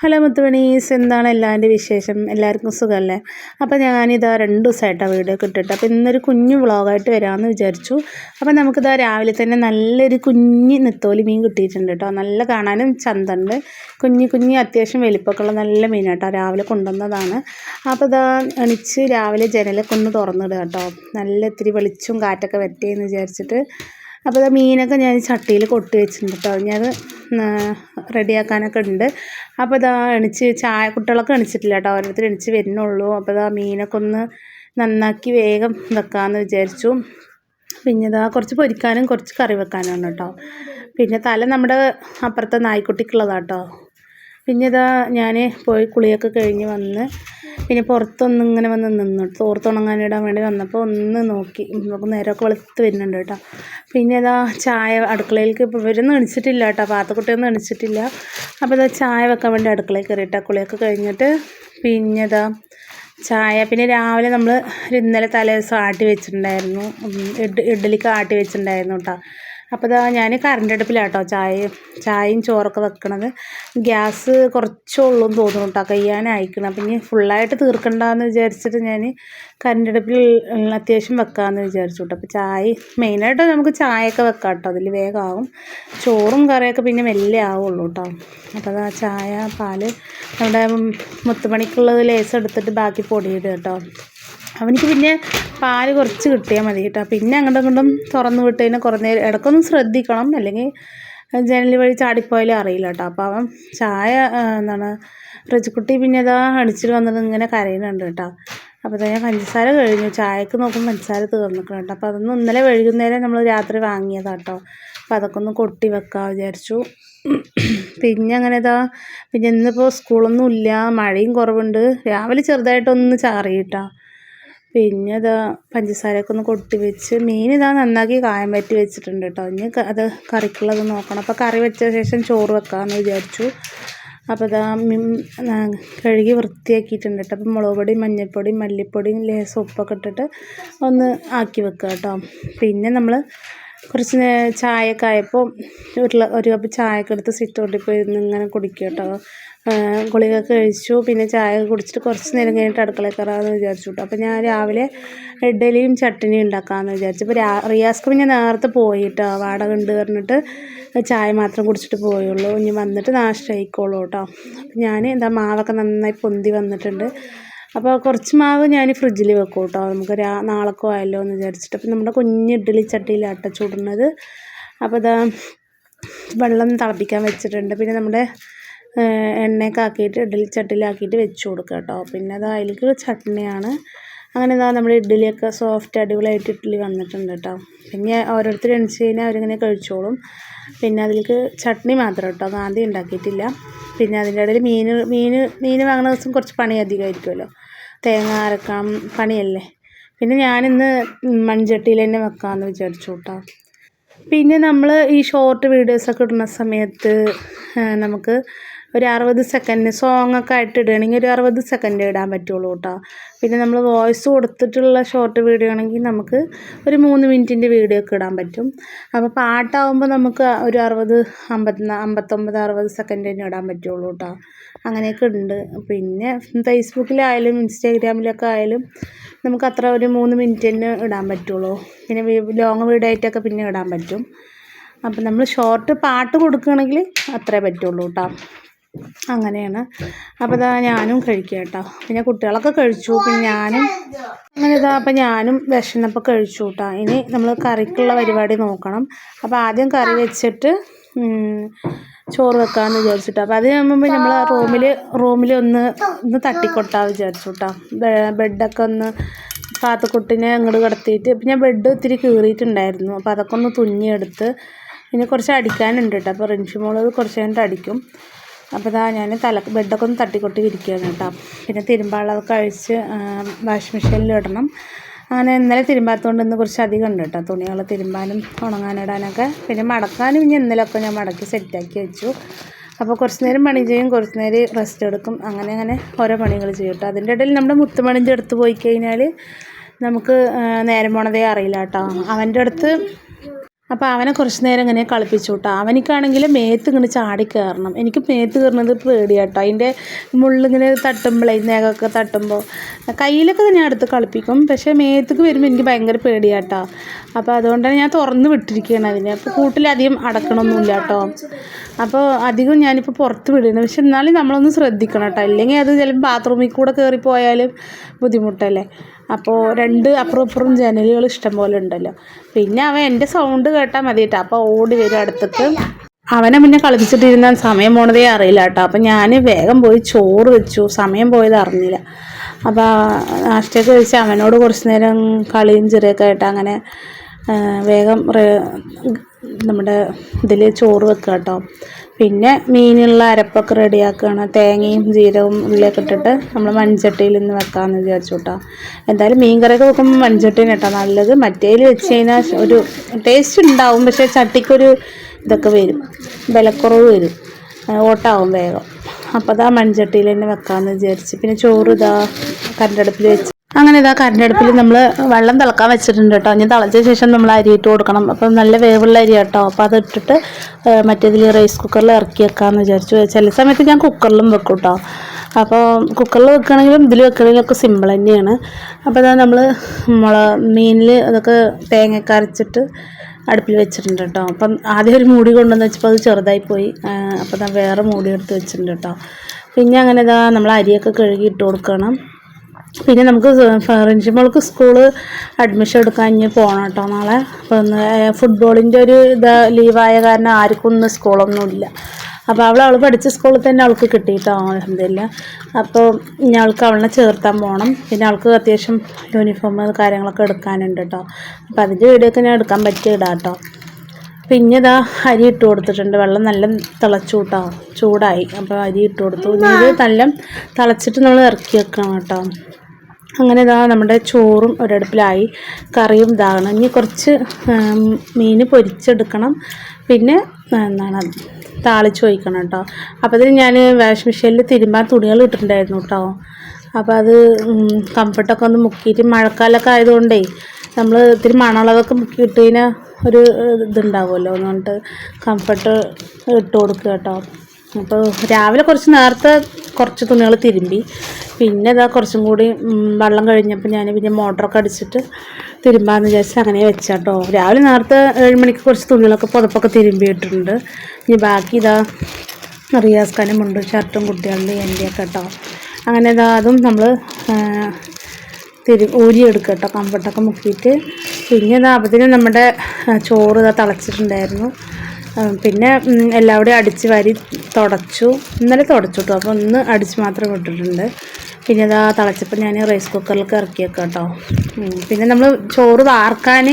Hello മുത്തുമണീസ്, എന്താണ് എല്ലാവരുടെ വിശേഷം? എല്ലാവർക്കും സുഖമല്ലേ? അപ്പോൾ ഞാനിതാ 2 ദിവസമായിട്ടാണ് വീഡിയോ ഇട്ടിട്ട്. അപ്പോൾ ഇന്നൊരു കുഞ്ഞു വ്ളോഗായിട്ട് വരാമെന്ന് വിചാരിച്ചു. അപ്പോൾ നമുക്കിതാ രാവിലെ തന്നെ നല്ലൊരു കുഞ്ഞ് നെത്തോലി മീൻ കിട്ടിയിട്ടുണ്ട് കേട്ടോ. നല്ല കാണാനും ചന്തണ്ട്, കുഞ്ഞ് അത്യാവശ്യം വലിപ്പമൊക്കെയുള്ള നല്ല മീനാട്ടോ. രാവിലെ കൊണ്ടുവന്നതാണ്. അപ്പോൾ ഇതാ എണിച്ച് രാവിലെ ജനലൊക്കെ ഒന്ന് തുറന്നിടുക കേട്ടോ. നല്ല ഇത്തിരി വെളിച്ചവും കാറ്റൊക്കെ വരട്ടേന്ന് വിചാരിച്ചിട്ട്. അപ്പോൾ ഇതാ മീനൊക്കെ ഞാൻ ചട്ടിയിൽ കൊട്ടി വെച്ചിട്ടുണ്ട് കേട്ടോ. ഇനി അത് റെഡിയാക്കാനൊക്കെ ഉണ്ട്. അപ്പോൾ ഇതാ കുട്ടികളൊക്കെ എണിച്ചിട്ടില്ല കേട്ടോ. ഓരോരുത്തർ എണിച്ച് വരുന്നുള്ളൂ. അപ്പോൾ ഇതാ മീനൊക്കെ ഒന്ന് നന്നാക്കി വേഗം വെക്കാമെന്ന് വിചാരിച്ചു. പിന്നെ ഇതാ കുറച്ച് പൊരിക്കാനും കുറച്ച് കറി വെക്കാനാണ് കേട്ടോ. പിന്നെ തല നമ്മുടെ അപ്പുറത്തെ നായ്ക്കുട്ടിക്കുള്ളതാണ് കേട്ടോ. പിന്നെ ഇതാ ഞാൻ പോയി കുളിയൊക്കെ കഴിഞ്ഞ് വന്ന് പിന്നെ പുറത്തൊന്നും ഇങ്ങനെ വന്ന് നിന്നു തോർത്തുണങ്ങാനിടാൻ വേണ്ടി വന്നപ്പോൾ ഒന്ന് നോക്കി. നമുക്ക് നേരമൊക്കെ വെളുത്ത് വരുന്നുണ്ട് കേട്ടോ. പിന്നെ ഇതാ ചായ അടുക്കളയിലേക്ക് ഇപ്പോൾ ഇവരൊന്നും എണിച്ചിട്ടില്ല കേട്ടോ. പാത്തക്കുട്ടിയൊന്നും എണിച്ചിട്ടില്ല. അപ്പോൾ ഇതാ ചായ വെക്കാൻ വേണ്ടി അടുക്കളയിൽ കയറിയിട്ടാ. കുളിയൊക്കെ കഴിഞ്ഞിട്ട് പിന്നെ ഇതാ ചായ. പിന്നെ രാവിലെ നമ്മൾ ഇന്നലെ തലേദിവസം ആട്ടി വെച്ചിട്ടുണ്ടായിരുന്നു, ഇഡ്ഡലിക്ക് ആട്ടി വെച്ചിട്ടുണ്ടായിരുന്നു കേട്ടോ. അപ്പോൾ ഇതാ ഞാൻ കറണ്ട് അടുപ്പിലാട്ടോ ചായയും ചോറൊക്കെ വെക്കണത്. ഗ്യാസ് കുറച്ചേ ഉള്ളൂ എന്ന് തോന്നുന്നു കേട്ടോ, കഴിയാനായിക്കണം. അപ്പം ഇനി ഫുള്ളായിട്ട് തീർക്കണ്ടെന്ന് വിചാരിച്ചിട്ട് ഞാൻ കറണ്ട് അടുപ്പിൽ അത്യാവശ്യം വെക്കാമെന്ന് വിചാരിച്ചു കേട്ടോ. അപ്പോൾ മെയിനായിട്ട് നമുക്ക് ചായയൊക്കെ വെക്കാം കേട്ടോ, അതിൽ വേഗമാകും. ചോറും കറിയൊക്കെ പിന്നെ മെല്ലെ ആവുള്ളൂ കേട്ടോ. അപ്പോൾ അതാ ചായ പാല് നമ്മുടെ മുത്തുമണിക്കുള്ളത് ലേസം എടുത്തിട്ട് ബാക്കി പൊടിയിടുക കേട്ടോ. അവനിക്ക് പിന്നെ പാല് കുറച്ച് കിട്ടിയാൽ മതി കേട്ടോ. പിന്നെ അങ്ങോട്ടും തുറന്നു വിട്ട് കഴിഞ്ഞാൽ കുറേ നേരം ഇടയ്ക്കൊന്നും ശ്രദ്ധിക്കണം, അല്ലെങ്കിൽ ജനൽ വഴി ചാടിപ്പോയാലും അറിയില്ല കേട്ടോ. അപ്പോൾ അവൻ ചായ റിച്ചുക്കുട്ടി പിന്നെ അതാ അടിച്ചിട്ട് വന്നത് ഇങ്ങനെ കരയുന്നുണ്ട് കേട്ടോ. അപ്പോൾ ഞാൻ പഞ്ചസാര കഴിഞ്ഞു, ചായക്ക് നോക്കുമ്പോൾ പഞ്ചസാര തീർന്നിക്കണം കേട്ടോ. അപ്പോൾ അതൊന്നും ഇന്നലെ വൈകുന്നേരം നമ്മൾ രാത്രി വാങ്ങിയതാണ് കേട്ടോ. അപ്പോൾ അതൊക്കെ ഒന്ന് കൊട്ടി വെക്കാൻ വിചാരിച്ചു. പിന്നെ അങ്ങനെ പിന്നെ ഇന്നിപ്പോൾ സ്കൂളൊന്നും ഇല്ല, മഴയും കുറവുണ്ട്. രാവിലെ ചെറുതായിട്ടൊന്ന് ചാറിയിട്ടാ. പിന്നെ പഞ്ചസാരയൊക്കെ ഒന്ന് കൊട്ടി വെച്ച് മീൻ നന്നാക്കി കായം പറ്റി വെച്ചിട്ടുണ്ട് കേട്ടോ. ഇനി അത് കറിക്കുള്ളത് നോക്കണം. അപ്പോൾ കറി വെച്ച ശേഷം ചോറ് വെക്കാമെന്ന് വിചാരിച്ചു. അപ്പോൾ കഴുകി വൃത്തിയാക്കിയിട്ടുണ്ട് കേട്ടോ. അപ്പോൾ മുളക് പൊടിയും മഞ്ഞൾപ്പൊടിയും മല്ലിപ്പൊടിയും ലേശം ഉപ്പൊക്കെ ഇട്ടിട്ട് ഒന്ന് ആക്കി വെക്കുക കേട്ടോ. പിന്നെ നമ്മൾ കുറച്ച് ചായയൊക്കെ ആയപ്പോൾ ഒരു കപ്പ് ചായയൊക്കെ എടുത്ത് സിറ്റൗട്ടിൽ പോയി ഇങ്ങനെ കുടിക്കുക കേട്ടോ. ഗുളികയൊക്കെ കഴിച്ചു. പിന്നെ ചായ കുടിച്ചിട്ട് കുറച്ച് നേരം കഴിഞ്ഞിട്ട് അടുക്കളയിൽ കയറാമെന്ന് വിചാരിച്ചു കേട്ടോ. അപ്പോൾ ഞാൻ രാവിലെ ഇഡ്ഡലിയും ചട്നിയും ഉണ്ടാക്കാമെന്ന് വിചാരിച്ചു. അപ്പോൾ റിയാസ്ക്ക് പിന്നെ നേരത്തെ പോയിട്ടോ, വാടക ഉണ്ട് പറഞ്ഞിട്ട് ചായ മാത്രം കുടിച്ചിട്ട് പോയുള്ളൂ. ഇനി വന്നിട്ട് നാശം ആയിക്കോളൂ കേട്ടോ. അപ്പോൾ ഞാൻ മാവൊക്കെ നന്നായി പൊന്തി വന്നിട്ടുണ്ട്. അപ്പോൾ കുറച്ച് മാവ് ഞാൻ ഫ്രിഡ്ജിൽ വെക്കും കേട്ടോ, നമുക്ക് നാളേക്കോ ആയല്ലോ എന്ന് വിചാരിച്ചിട്ട്. അപ്പോൾ നമ്മുടെ കുഞ്ഞ് ഇഡ്ഡലി ചട്ടിയിലാട്ട ചൂടുന്നത്. അപ്പോൾ വെള്ളം തിളപ്പിക്കാൻ വെച്ചിട്ടുണ്ട്. പിന്നെ നമ്മുടെ എണ്ണയൊക്കെ ആക്കിയിട്ട് ഇഡ്ഡലി ചട്ടിയിലാക്കിയിട്ട് വെച്ച് കൊടുക്കുക കേട്ടോ. പിന്നെ അതിലേക്ക് ചട്നിയാണ്. അങ്ങനെ നമ്മുടെ ഇഡ്ഡലിയൊക്കെ സോഫ്റ്റ് അടിപൊളിയായിട്ട് ഇഡ്ഡലി വന്നിട്ടുണ്ട് കേട്ടോ. പിന്നെ ഓരോരുത്തർ എണിച്ച് കഴിഞ്ഞാൽ അവരിങ്ങനെ കഴിച്ചോളും. പിന്നെ അതിലേക്ക് ചട്നി മാത്രം കേട്ടോ, ഗാന്ധി ഉണ്ടാക്കിയിട്ടില്ല. പിന്നെ അതിൻ്റെ ഇടയിൽ മീൻ വാങ്ങുന്ന ദിവസം കുറച്ച് പണി അധികമായിരിക്കുമല്ലോ, തേങ്ങ അരക്കാം, പണിയല്ലേ. പിന്നെ ഞാനിന്ന് മൺചട്ടിയിൽ തന്നെ വെക്കാമെന്ന് വിചാരിച്ചു കേട്ടോ. പിന്നെ നമ്മൾ ഈ ഷോർട്ട് വീഡിയോസൊക്കെ ഇടുന്ന സമയത്ത് നമുക്ക് ഒരു 60 സെക്കൻഡ് സോങ്ങൊക്കെ ആയിട്ട് ഇടുകയാണെങ്കിൽ ഒരു 60 സെക്കൻഡ് ഇടാൻ പറ്റുള്ളൂ കേട്ടോ. പിന്നെ നമ്മൾ വോയിസ് കൊടുത്തിട്ടുള്ള ഷോർട്ട് വീഡിയോ ആണെങ്കിൽ നമുക്ക് ഒരു 3 മിനിറ്റിൻ്റെ വീഡിയോ ഒക്കെ ഇടാൻ പറ്റും. അപ്പോൾ പാട്ടാവുമ്പോൾ നമുക്ക് ഒരു 59-60 സെക്കൻഡ് തന്നെ ഇടാൻ പറ്റുള്ളൂ കേട്ടോ. അങ്ങനെയൊക്കെ ഉണ്ട്. പിന്നെ ഫേസ്ബുക്കിലായാലും ഇൻസ്റ്റാഗ്രാമിലൊക്കെ ആയാലും നമുക്ക് അത്ര ഒരു 3 മിനിറ്റ് തന്നെ ഇടാൻ പറ്റുള്ളൂ. പിന്നെ ലോങ് വീഡിയോ ആയിട്ടൊക്കെ പിന്നെ ഇടാൻ പറ്റും. അപ്പം നമ്മൾ ഷോർട്ട് പാട്ട് കൊടുക്കുകയാണെങ്കിൽ അത്രേ പറ്റുള്ളൂ കേട്ടോ. അങ്ങനെയാണ്. അപ്പോൾ ഞാനും കഴിക്കുക കേട്ടോ. പിന്നെ കുട്ടികളൊക്കെ കഴിച്ചു. പിന്നെ ഞാനും അപ്പം ഞാനും വിശന്നപ്പോൾ കഴിച്ചു കേട്ടോ. ഇനി നമ്മൾ കറിക്കുള്ള പരിപാടി നോക്കണം. അപ്പോൾ ആദ്യം കറി വെച്ചിട്ട് ചോറ് വെക്കാമെന്ന് വിചാരിച്ചിട്ടോ. അപ്പോൾ അതിന് മുമ്പ് നമ്മൾ റൂമിൽ ഒന്ന് തട്ടിക്കൊട്ടാ വിചാരിച്ചു കേട്ടോ. ബെഡൊക്കെ ഒന്ന് പാത്തക്കുട്ടിനെ അങ്ങോട്ട് കിടത്തിയിട്ട്. പിന്നെ ബെഡ് ഇത്തിരി കീറിയിട്ടുണ്ടായിരുന്നു. അപ്പോൾ അതൊക്കെ ഒന്ന് തുന്നിയെടുത്ത് പിന്നെ കുറച്ച് അടിക്കാനുണ്ട് കേട്ടോ. അപ്പോൾ റിൻഷിമോളത് കുറച്ച് കഴിഞ്ഞിട്ട് അടിക്കും. അപ്പോൾ ഞാൻ ബെഡൊക്കെ ഒന്ന് തട്ടിക്കൊട്ടി ഇരിക്കുകയാണ് കേട്ടോ. പിന്നെ തിരുമ്പാളതൊക്കെ അഴിച്ച് വാഷിംഗ് മെഷീനിൽ ഇടണം. അങ്ങനെ ഇന്നലെ തിരുമ്പാത്തതുകൊണ്ട് ഇന്ന് കുറച്ച് അധികം ഉണ്ട് കേട്ടോ, തുണികൾ തിരുമ്പാനും ഉണങ്ങാനിടാനൊക്കെ. പിന്നെ മടക്കാനും ഇനി ഇന്നലെയൊക്കെ ഞാൻ മടക്കി സെറ്റാക്കി വെച്ചു. അപ്പോൾ കുറച്ച് നേരം പണി ചെയ്യും, കുറച്ച് നേരം റെസ്റ്റ് എടുക്കും. അങ്ങനെ ഓരോ പണികൾ ചെയ്യും കേട്ടോ. അതിൻ്റെ ഇടയിൽ നമ്മുടെ മുത്തുമണിൻ്റെ അടുത്ത് പോയി കഴിഞ്ഞാൽ നമുക്ക് നേരം പോണതേ അറിയില്ല കേട്ടോ. അവൻ്റെ അടുത്ത് അപ്പോൾ അവനെ കുറച്ച് നേരം ഇങ്ങനെ കളിപ്പിച്ചു കേട്ടോ. അവനിക്കാണെങ്കിൽ മേത്ത് ഇങ്ങനെ ചാടി കയറണം. എനിക്ക് മേത്ത് കയറുന്നത് പേടിയാട്ടോ. അതിൻ്റെ മുള്ളിങ്ങനെ തട്ടുമ്പോഴേ നഖമൊക്കെ തട്ടുമ്പോൾ കയ്യിലൊക്കെ ഞാൻ എടുത്ത് കളിപ്പിക്കും. പക്ഷേ മേത്തേക്ക് വരുമ്പോൾ എനിക്ക് ഭയങ്കര പേടിയാട്ടോ. അപ്പോൾ അതുകൊണ്ടാണ് ഞാൻ തുറന്ന് വിട്ടിരിക്കുകയാണ് അതിനെ. അപ്പോൾ കൂട്ടിലധികം അടക്കണമൊന്നുമില്ല കേട്ടോ. അപ്പോൾ അധികം ഞാനിപ്പോൾ പുറത്ത് വിടുന്നു. പക്ഷെ എന്നാലും നമ്മളൊന്ന് ശ്രദ്ധിക്കണം കേട്ടോ. അല്ലെങ്കിൽ അത് ചിലപ്പോൾ ബാത്റൂമിൽ കൂടെ കയറിപ്പോയാലും ബുദ്ധിമുട്ടല്ലേ. അപ്പോൾ അപ്പുറം ഇപ്പുറം ജനലുകൾ ഇഷ്ടം പോലെ ഉണ്ടല്ലോ. പിന്നെ അവൻ എൻ്റെ സൗണ്ട് കേട്ടാൽ മതി കേട്ടോ. അപ്പോൾ ഓടി വരും അടുത്തേക്ക്. അവനെ മുന്നേ കളിപ്പിച്ചിട്ടിരുന്നാൽ സമയം പോണതേ അറിയില്ല കേട്ടോ. അപ്പോൾ ഞാൻ വേഗം പോയി ചോറ് വെച്ചു. സമയം പോയത് അറിഞ്ഞില്ല. അപ്പോൾ നാഷ്ടയൊക്കെ കഴിച്ച് അവനോട് കുറച്ച് നേരം കളിയും ചെറിയൊക്കെ ആയിട്ട് അങ്ങനെ വേഗം നമ്മുടെ ഇതിൽ ചോറ് വെക്കുക കേട്ടോ. പിന്നെ മീനുള്ള അരപ്പൊക്കെ റെഡിയാക്കുകയാണ്. തേങ്ങയും ജീരകവും ഉള്ളിയൊക്കെ ഇട്ടിട്ട് നമ്മൾ മൺചട്ടിയിൽ നിന്ന് വെക്കാമെന്ന് വിചാരിച്ചു കേട്ടോ. എന്തായാലും മീൻ കറിയൊക്കെ വെക്കുമ്പോൾ മൺചട്ടീന് കേട്ടോ നല്ലത്. മറ്റേതിൽ വെച്ച് കഴിഞ്ഞാൽ ഒരു ടേസ്റ്റ് ഉണ്ടാവും, പക്ഷേ ചട്ടിക്കൊരു ഇതൊക്കെ വരും, വിലക്കുറവ് വരും, ഓട്ടാവും വേഗം. അപ്പോൾ അതാ മൺചട്ടിയിൽ തന്നെ വെക്കാമെന്ന് വിചാരിച്ച്. പിന്നെ ചോറ് ഇതാ കരണ്ടടുപ്പിൽ വെച്ച് അങ്ങനെ ഇതാ കരണ്ടടുപ്പിൽ നമ്മൾ വെള്ളം തിളക്കാൻ വെച്ചിട്ടുണ്ട് കേട്ടോ. ഇനി തിളച്ച ശേഷം നമ്മൾ അരി ഇട്ട് കൊടുക്കണം. അപ്പം നല്ല വേവുള്ള അരി കേട്ടോ. അപ്പോൾ അതിട്ടിട്ട് മറ്റേതിൽ റൈസ് കുക്കറിൽ ഇറക്കി വെക്കാമെന്ന് വിചാരിച്ചു. ചില സമയത്ത് ഞാൻ കുക്കറിലും വെക്കും കേട്ടോ. അപ്പോൾ കുക്കറിൽ വെക്കുകയാണെങ്കിലും ഇതിൽ വെക്കുകയാണെങ്കിലും ഒക്കെ സിമ്പിൾ തന്നെയാണ്. അപ്പോൾ അതാ നമ്മൾ മീനിൽ അതൊക്കെ തേങ്ങയൊക്കെ അരച്ചിട്ട് അടുപ്പിൽ വെച്ചിട്ടുണ്ട് കേട്ടോ. അപ്പം ആദ്യം ഒരു മൂടി കൊണ്ടുവന്ന് വെച്ചപ്പോൾ അത് ചെറുതായി പോയി. അപ്പോൾ ഞാൻ വേറെ മൂടി എടുത്ത് വെച്ചിട്ടുണ്ട് കേട്ടോ. പിന്നെ അങ്ങനെ ഇതാ നമ്മൾ അരിയൊക്കെ കഴുകി ഇട്ട് കൊടുക്കണം. പിന്നെ നമുക്ക് റിഞ്ചിമോൾക്ക് സ്കൂള് അഡ്മിഷൻ എടുക്കാൻ ഇനി പോകണം കേട്ടോ നാളെ. അപ്പോൾ ഒന്ന് ഫുട്ബോളിൻ്റെ ഒരു ലീവായ കാരണം ആർക്കും ഇന്ന് സ്കൂളൊന്നുമില്ല. അപ്പോൾ അവൾ പഠിച്ച സ്കൂളിൽ തന്നെ അവൾക്ക് കിട്ടി കേട്ടോ, അൽഹംദുലില്ലാ. അപ്പോൾ ഞങ്ങൾക്ക് അവളെ ചേർത്താൻ പോകണം. പിന്നെ അവൾക്ക് അത്യാവശ്യം യൂണിഫോം കാര്യങ്ങളൊക്കെ എടുക്കാനുണ്ട് കേട്ടോ. അപ്പോൾ അതിൻ്റെ വീഡിയോ ഒക്കെ ഞാൻ എടുക്കാൻ പറ്റിയ ഇടാം കേട്ടോ. പിന്നെ ഇതാ അരി ഇട്ട് കൊടുത്തിട്ടുണ്ട്. വെള്ളം നല്ല തിളച്ചു കേട്ടോ, ചൂടായി. അപ്പോൾ അരി ഇട്ട് കൊടുത്തു. ഇത് നല്ല തിളച്ചിട്ട് നമ്മൾ ഇറക്കി വെക്കണം കേട്ടോ. അങ്ങനെ ഇതാ നമ്മുടെ ചോറും ഒരടുപ്പിലായി, കറിയും ഇതാകണം. ഇനി കുറച്ച് മീൻ പൊരിച്ചെടുക്കണം. പിന്നെ എന്താണ് താളിച്ച് വയ്ക്കണം കേട്ടോ. അപ്പോൾ അതിന് ഞാൻ വാഷിംഗ് മെഷീനിൽ തിരുമ്പാൻ തുണികൾ ഇട്ടിട്ടുണ്ടായിരുന്നു കേട്ടോ. അപ്പോൾ അത് കംഫർട്ടൊക്കെ ഒന്ന് മുക്കിയിട്ട് മഴക്കാലമൊക്കെ ആയതുകൊണ്ടേ നമ്മൾ ഇത്തിരി മണമുള്ളതൊക്കെ മുക്കിയിട്ട് കഴിഞ്ഞാൽ ഒരു ഇതുണ്ടാവുമല്ലോ എന്ന് പറഞ്ഞിട്ട് കംഫർട്ട് ഇട്ട് കൊടുക്കുക കേട്ടോ. അപ്പോൾ രാവിലെ കുറച്ച് നേരത്തെ കുറച്ച് തുണികൾ തിരുമ്പി. പിന്നെ ഇതാ കുറച്ചും കൂടി വെള്ളം കഴിഞ്ഞപ്പോൾ ഞാൻ പിന്നെ മോട്ടറൊക്കെ അടിച്ചിട്ട് തിരുമ്പാന്ന് വിചാരിച്ച് അങ്ങനെ വെച്ചാട്ടോ. രാവിലെ നേരത്തെ 7 മണിക്ക് കുറച്ച് തുണികളൊക്കെ പുതപ്പൊക്കെ തിരുമ്പിയിട്ടുണ്ട്. ഇനി ബാക്കി ഇതാ റിയാസ് ഖാനും മുണ്ടും ഷർട്ടും കുട്ടികളുടെ എൻ്റെയൊക്കെ കേട്ടോ. അങ്ങനെ ഇതാ അതും നമ്മൾ ഊരിയെടുക്കുക കേട്ടോ, കംഫർട്ടൊക്കെ മുക്കിയിട്ട്. പിന്നെ ഇതാ അപ്പത്തിന് നമ്മുടെ ചോറ് ഇതാ തിളച്ചിട്ടുണ്ടായിരുന്നു. പിന്നെ എല്ലാവരുടെയും അടിച്ച് വാരി തുടച്ചു. ഇന്നലെ തുടച്ചു കേട്ടോ. അപ്പോൾ ഒന്ന് അടിച്ച് മാത്രം വിട്ടിട്ടുണ്ട്. പിന്നെ ഇതാ തിളച്ചപ്പോൾ ഞാൻ റൈസ് കുക്കറിലേക്ക് ഇറക്കി വെക്കാം കേട്ടോ. പിന്നെ നമ്മൾ ചോറ് വാർക്കാൻ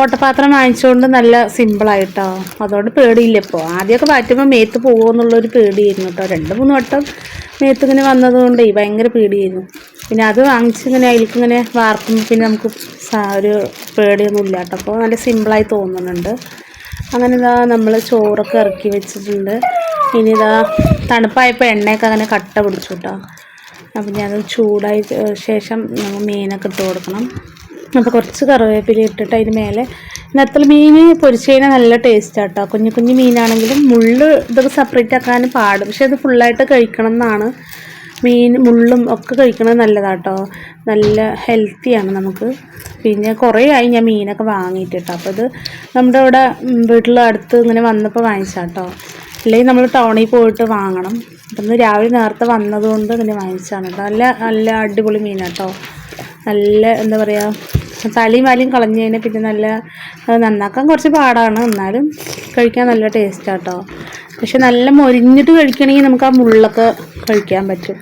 ഓട്ടപാത്രം വാങ്ങിച്ചുകൊണ്ട് നല്ല സിമ്പിളായിട്ടോ. അതുകൊണ്ട് പേടിയില്ല ഇപ്പോൾ. ആദ്യമൊക്കെ വാറ്റുമ്പോൾ മേത്ത് പോകുമോ എന്നുള്ളൊരു പേടിയായിരുന്നു കേട്ടോ. 2-3 വട്ടം മേത്തിങ്ങനെ വന്നതുകൊണ്ട് ഭയങ്കര പേടിയായിരുന്നു. പിന്നെ അത് വാങ്ങിച്ചിങ്ങനെ അതിലേക്കിങ്ങനെ വാർക്കുമ്പോൾ പിന്നെ നമുക്ക് ഒരു പേടിയൊന്നും ഇല്ല കേട്ടോ. അപ്പോൾ നല്ല സിമ്പിളായി തോന്നുന്നുണ്ട്. അങ്ങനെ ഇതാ നമ്മൾ ചോറൊക്കെ ഇറക്കി വെച്ചിട്ടുണ്ട്. ഇനി ഇതാ തണുപ്പായപ്പോൾ എണ്ണയൊക്കെ അങ്ങനെ കട്ട പിടിച്ചു കേട്ടോ. അപ്പം ഞാനത് ചൂടായ ശേഷം മീനൊക്കെ ഇട്ട് കൊടുക്കണം. അപ്പോൾ കുറച്ച് കറിവേപ്പില ഇട്ടിട്ട് അതിന് മേലെ നെത്തൽ മീൻ പൊരിച്ച് കഴിഞ്ഞാൽ നല്ല ടേസ്റ്റാണ് കേട്ടോ. കുഞ്ഞു മീനാണെങ്കിലും മുള്ള് ഇതൊക്കെ സെപ്പറേറ്റ് ആക്കാനും പാടും. പക്ഷേ അത് ഫുള്ളായിട്ട് കഴിക്കണം എന്നാണ്. മീൻ മുള്ളും ഒക്കെ കഴിക്കണത് നല്ലതാണ് കേട്ടോ. നല്ല ഹെൽത്തിയാണ് നമുക്ക്. പിന്നെ കുറേ ആയി ഞാൻ മീനൊക്കെ വാങ്ങിയിട്ട് കേട്ടോ. അപ്പോൾ ഇത് നമ്മുടെ ഇവിടെ വീട്ടിൽ അടുത്ത് ഇങ്ങനെ വന്നപ്പോൾ വാങ്ങിച്ചാൽ കേട്ടോ. അല്ലെങ്കിൽ നമ്മൾ ടൗണിൽ പോയിട്ട് വാങ്ങണം. അപ്പം ഇന്ന് രാവിലെ നേരത്തെ വന്നതുകൊണ്ട് ഇങ്ങനെ വാങ്ങിച്ചാണ് കേട്ടോ. നല്ല അടിപൊളി മീനാണ് കേട്ടോ. നല്ല എന്താ പറയുക, തലയും വാലിയും കളഞ്ഞ് കഴിഞ്ഞാൽ പിന്നെ നല്ല നന്നാക്കാൻ കുറച്ച് പാടാണ്, എന്നാലും കഴിക്കാൻ നല്ല ടേസ്റ്റാണ് കേട്ടോ. പക്ഷെ നല്ല മൊരിഞ്ഞിട്ട് കഴിക്കണമെങ്കിൽ നമുക്ക് ആ മുള്ളൊക്കെ കഴിക്കാൻ പറ്റും.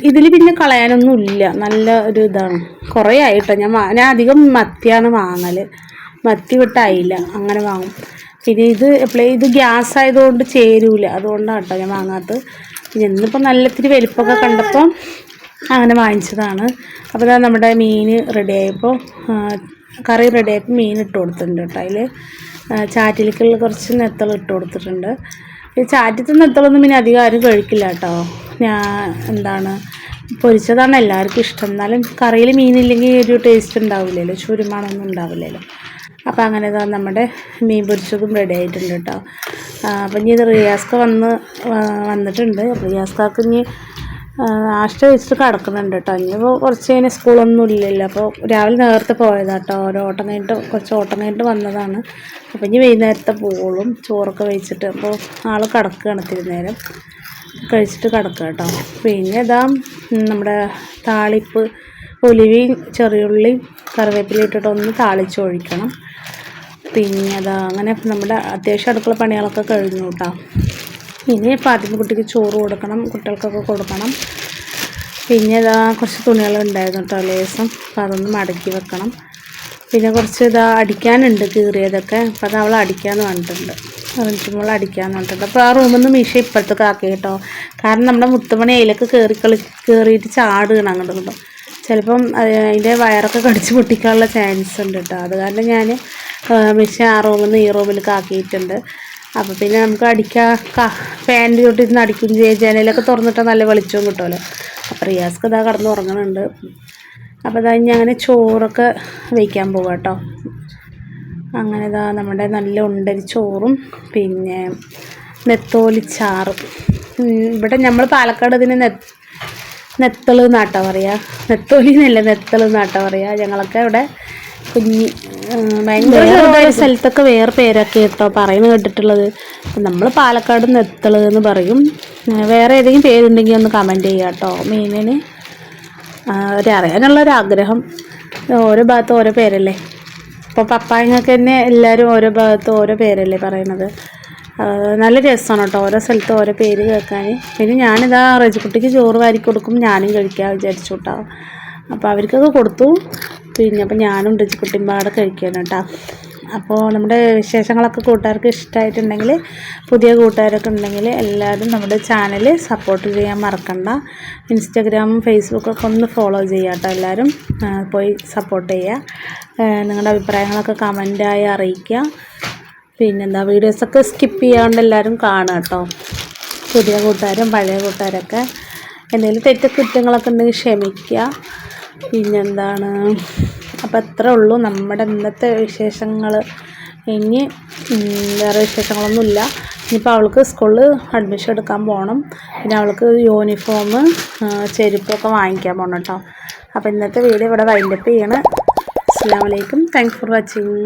ഇതിൽ പിന്നെ കളയാനൊന്നും ഇല്ല. നല്ല ഒരു ഇതാണ്. കുറേ ആയിട്ടോ ഞാൻ അധികം മത്തിയാണ് വാങ്ങൽ. മത്തി വിട്ടായില്ല അങ്ങനെ വാങ്ങും. പിന്നെ ഇത് ഗ്യാസ് ആയതുകൊണ്ട് ചേരൂല, അതുകൊണ്ടാണ് കേട്ടോ ഞാൻ വാങ്ങാത്തത്. പിന്നെ ഇന്നിപ്പോൾ നല്ല ഇത്തിരി വലിപ്പമൊക്കെ കണ്ടപ്പോൾ അങ്ങനെ വാങ്ങിച്ചതാണ്. അപ്പോൾ ഇതാ നമ്മുടെ മീൻ റെഡിയായപ്പോൾ കറി റെഡിയായപ്പോൾ മീൻ ഇട്ട് കൊടുത്തിട്ടുണ്ട് കേട്ടോ. അതിൽ ചാറ്റിലേക്കുള്ള കുറച്ച് നെത്തൾ ഇട്ട് കൊടുത്തിട്ടുണ്ട്. ഈ ചാറ്റത്തെ നെത്തളൊന്നും പിന്നെ അധികം ആരും കഴിക്കില്ല കേട്ടോ. ഞാൻ പൊരിച്ചതാണ് എല്ലാവർക്കും ഇഷ്ടം. എന്നാലും കറിയിൽ മീനില്ലെങ്കിൽ ഒരു ടേസ്റ്റ് ഉണ്ടാവില്ലല്ലോ, ചുരുമാണൊന്നും ഉണ്ടാവില്ലല്ലോ. അപ്പോൾ അങ്ങനെ ഇതാ നമ്മുടെ മീൻ പൊരിച്ചതും റെഡി ആയിട്ടുണ്ട് കേട്ടോ. അപ്പം ഇനി ഇത് റിയാസ്ക വന്നിട്ടുണ്ട്. റിയാസ്കാക്ക് ഇനി നാഷ്ട വെച്ചിട്ട് കിടക്കുന്നുണ്ട് കേട്ടോ. ഇനിയിപ്പോൾ കുറച്ച് കഴിഞ്ഞ് സ്കൂളൊന്നും ഇല്ലല്ലോ. അപ്പോൾ രാവിലെ നേരത്തെ പോയതാണ് കേട്ടോ. കുറച്ച് ഓട്ടം കഴിഞ്ഞിട്ട് വന്നതാണ്. അപ്പോൾ ഇനി വൈകുന്നേരത്തെ പോവുള്ളൂ. ചോറൊക്കെ വെച്ചിട്ട് അപ്പോൾ ആൾ കിടക്കുകയാണ് ഇത്തിരി നേരം കഴിച്ചിട്ട് കിടക്കുക കേട്ടോ. പിന്നെ ഇതാ നമ്മുടെ താളിപ്പ് ഒലിവയും ചെറിയുള്ളിയും കറിവേപ്പില ഇട്ടിട്ട് ഒന്ന് താളിച്ചൊഴിക്കണം. പിന്നെ അതാ അങ്ങനെ നമ്മുടെ അത്യാവശ്യം അടുക്കള പണികളൊക്കെ കഴിഞ്ഞു കേട്ടോ. ഇനി ഫാത്തിമക്കുട്ടിക്ക് ചോറ് കൊടുക്കണം, കുട്ടികൾക്കൊക്കെ കൊടുക്കണം. പിന്നെ ഇതാ കുറച്ച് തുണികളുണ്ടായിരുന്നു കേട്ടോ ലേസം, അപ്പോൾ അതൊന്ന് മടക്കി വെക്കണം. പിന്നെ കുറച്ച് അടിക്കാനുണ്ട് കീറിയതൊക്കെ, അപ്പോൾ അത് അവൾ അടിക്കാമെന്ന് പറഞ്ഞിട്ടുണ്ട്. റിഞ്ചുമോൾ അടിക്കാമെന്ന് പറഞ്ഞിട്ടുണ്ട്. അപ്പോൾ ആ റൂമിൽ നിന്ന് മീശ ഇപ്പോഴത്തേക്ക് ആക്കി കേട്ടോ. കാരണം നമ്മുടെ മുത്തുമണി അതിലേക്ക് കയറിയിട്ട് ചാടുകയാണ് അങ്ങോട്ട് കിട്ടും. ചിലപ്പം അതിൻ്റെ വയറൊക്കെ കടിച്ച് പൊട്ടിക്കാനുള്ള ചാൻസ് ഉണ്ട് കേട്ടോ. അത് കാരണം ഞാൻ മിഷ ആ റൂമിൽ നിന്ന് ഈ റൂമിലേക്ക് ആക്കിയിട്ടുണ്ട്. അപ്പോൾ പിന്നെ നമുക്ക് ഫാനിൻ്റെ ചോട്ടിരുന്ന് അടിക്കുകയും ചെയ്യാം. ജനലൊക്കെ തുറന്നിട്ടാൽ നല്ല വെളിച്ചവും കിട്ടുമല്ലോ. അപ്പോൾ റിയാസ്ക്ക് ഇതാ കിടന്ന് ഉറങ്ങുന്നുണ്ട്. അപ്പോൾ ഇതാ ഇനി അങ്ങനെ ചോറൊക്കെ വയ്ക്കാൻ പോകാം കേട്ടോ. അങ്ങനെ ഇതാ നമ്മുടെ നല്ല ഉണ്ടരി ചോറും പിന്നെ നെത്തോലിച്ചാറും. ഇവിടെ നമ്മൾ പാലക്കാട് ഇതിന് നെത്തൾ എന്നാട്ടോ പറയുക, നെത്തോലി എന്നല്ല നെത്തൾ എന്നാട്ടോ പറയുക. ഞങ്ങളൊക്കെ ഇവിടെ ഭയങ്കര സ്ഥലത്തൊക്കെ വേറെ പേരൊക്കെ കേട്ടോ പറയുന്നത് കേട്ടിട്ടുള്ളത്. നമ്മൾ പാലക്കാട് നെത്തൾ എന്ന് പറയും. വേറെ ഏതെങ്കിലും പേരുണ്ടെങ്കിൽ ഒന്ന് കമൻറ്റ് ചെയ്യുക കേട്ടോ. മീനിന് അറിയാനുള്ളൊരാഗ്രഹം. ഓരോ ഭാഗത്ത് ഓരോ പേരല്ലേ. ഇപ്പോൾ പപ്പായങ്ങൾക്ക് തന്നെ എല്ലാവരും ഓരോ ഭാഗത്ത് ഓരോ പേരല്ലേ പറയണത്. നല്ല രസമാണ് കേട്ടോ ഓരോ സ്ഥലത്ത് ഓരോ പേര് കേൾക്കാൻ. പിന്നെ ഞാനിതാ റജിക്കുട്ടിക്ക് ചോറ് വാരി കൊടുക്കും, ഞാനും കഴിക്കാൻ വിചാരിച്ചു കേട്ടോ. അപ്പോൾ അവർക്കൊക്കെ കൊടുത്തു. പിന്നെ അപ്പോൾ ഞാനും റജിക്കുട്ടിയും പാടെ കഴിക്കണം കേട്ടോ. അപ്പോൾ നമ്മുടെ വിശേഷങ്ങളൊക്കെ കൂട്ടുകാർക്ക് ഇഷ്ടമായിട്ടുണ്ടെങ്കിൽ, പുതിയ കൂട്ടുകാരൊക്കെ ഉണ്ടെങ്കിൽ എല്ലാവരും നമ്മുടെ ചാനൽ സപ്പോർട്ട് ചെയ്യാൻ മറക്കണ്ട. ഇൻസ്റ്റാഗ്രാമും ഫേസ്ബുക്കൊക്കെ ഒന്ന് ഫോളോ ചെയ്യുക കേട്ടോ. എല്ലാവരും പോയി സപ്പോർട്ട് ചെയ്യുക. നിങ്ങളുടെ അഭിപ്രായങ്ങളൊക്കെ കമൻറ്റായി അറിയിക്കുക. പിന്നെന്താ വീഡിയോസൊക്കെ സ്കിപ്പ് ചെയ്യാണ്ട് എല്ലാവരും കാണുക കേട്ടോ. പുതിയ കൂട്ടുകാരും പഴയ കൂട്ടുകാരൊക്കെ എന്തെങ്കിലും കുറ്റങ്ങളൊക്കെ ഉണ്ടെങ്കിൽ ക്ഷമിക്കുക. പിന്നെന്താണ്, അപ്പോൾ അത്രേ ഉള്ളൂ നമ്മുടെ ഇന്നത്തെ വിശേഷങ്ങൾ. ഇനി വേറെ വിശേഷങ്ങളൊന്നുമില്ല. ഇനിയിപ്പോൾ അവൾക്ക് സ്കൂളിൽ അഡ്മിഷൻ എടുക്കാൻ പോകണം. പിന്നെ അവൾക്ക് യൂണിഫോം ചെരുപ്പൊക്കെ വാങ്ങിക്കാൻ പോകണം കേട്ടോ. അപ്പോൾ ഇന്നത്തെ വീഡിയോ ഇവിടെ വൈൻഡപ്പ് ചെയ്യണം. അസ്സലാമു അലൈക്കും. Thanks for watching.